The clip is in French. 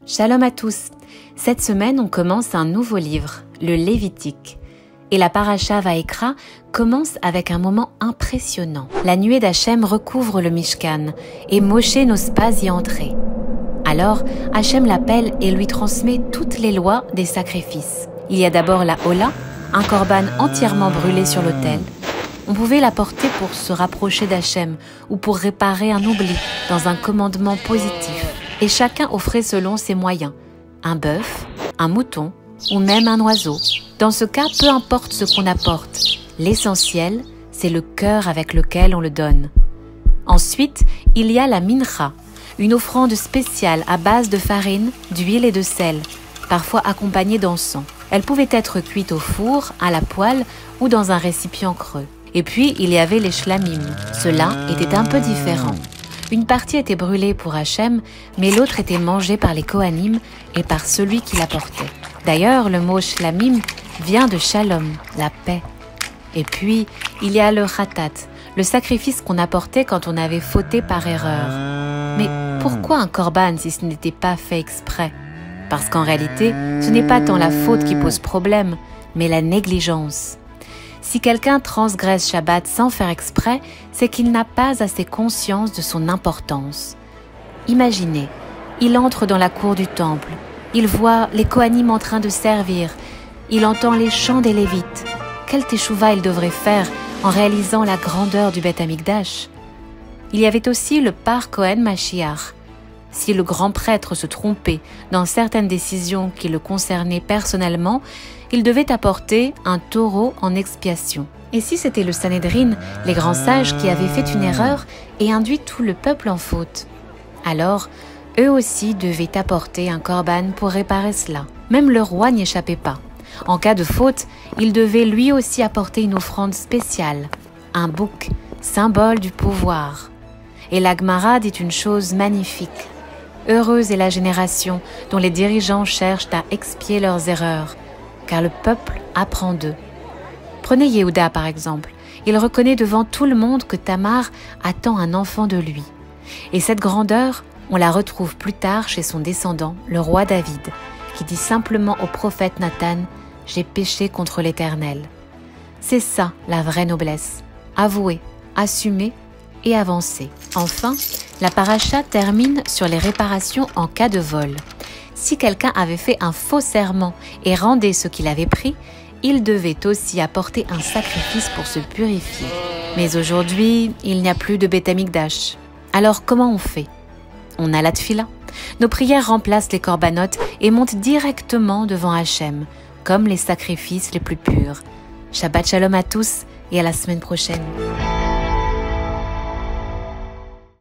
Shalom à tous. Cette semaine, on commence un nouveau livre, le Lévitique. Et la paracha Vaïkra commence avec un moment impressionnant. La nuée d'Hachem recouvre le Mishkan et Moshe n'ose pas y entrer. Alors, Hachem l'appelle et lui transmet toutes les lois des sacrifices. Il y a d'abord la Hola, un korban entièrement brûlé sur l'autel. On pouvait l'apporter pour se rapprocher d'Hachem ou pour réparer un oubli dans un commandement positif. Et chacun offrait selon ses moyens, un bœuf, un mouton ou même un oiseau. Dans ce cas, peu importe ce qu'on apporte, l'essentiel, c'est le cœur avec lequel on le donne. Ensuite, il y a la mincha, une offrande spéciale à base de farine, d'huile et de sel, parfois accompagnée d'encens. Elle pouvait être cuite au four, à la poêle ou dans un récipient creux. Et puis, il y avait les shlamim. Cela était un peu différent. Une partie était brûlée pour Hachem, mais l'autre était mangée par les Kohanim et par celui qui l'apportait. D'ailleurs, le mot shlamim vient de shalom, la paix. Et puis, il y a le khatat, le sacrifice qu'on apportait quand on avait fauté par erreur. Mais pourquoi un korban si ce n'était pas fait exprès? Parce qu'en réalité, ce n'est pas tant la faute qui pose problème, mais la négligence. Si quelqu'un transgresse Shabbat sans faire exprès, c'est qu'il n'a pas assez conscience de son importance. Imaginez, il entre dans la cour du temple, il voit les Kohanim en train de servir, il entend les chants des Lévites. Quel teshuva il devrait faire en réalisant la grandeur du Beth Amikdash? Il y avait aussi le Par Kohen Mashiach. Si le grand prêtre se trompait dans certaines décisions qui le concernaient personnellement, il devait apporter un taureau en expiation. Et si c'était le Sanhédrin, les grands sages qui avaient fait une erreur et induit tout le peuple en faute, alors eux aussi devaient apporter un korban pour réparer cela. Même le roi n'y échappait pas. En cas de faute, il devait lui aussi apporter une offrande spéciale, un bouc, symbole du pouvoir. Et la Gemara dit une chose magnifique. Heureuse est la génération dont les dirigeants cherchent à expier leurs erreurs, car le peuple apprend d'eux. Prenez Yehuda par exemple. Il reconnaît devant tout le monde que Tamar attend un enfant de lui. Et cette grandeur, on la retrouve plus tard chez son descendant, le roi David, qui dit simplement au prophète Nathan « J'ai péché contre l'Éternel ». C'est ça la vraie noblesse, avouer, assumer et avancer. Enfin, la paracha termine sur les réparations en cas de vol. Si quelqu'un avait fait un faux serment et rendait ce qu'il avait pris, il devait aussi apporter un sacrifice pour se purifier. Mais aujourd'hui, il n'y a plus de Beth Amikdash. Alors comment on fait? On a la tfila. Nos prières remplacent les korbanot et montent directement devant Hachem, comme les sacrifices les plus purs. Shabbat shalom à tous et à la semaine prochaine.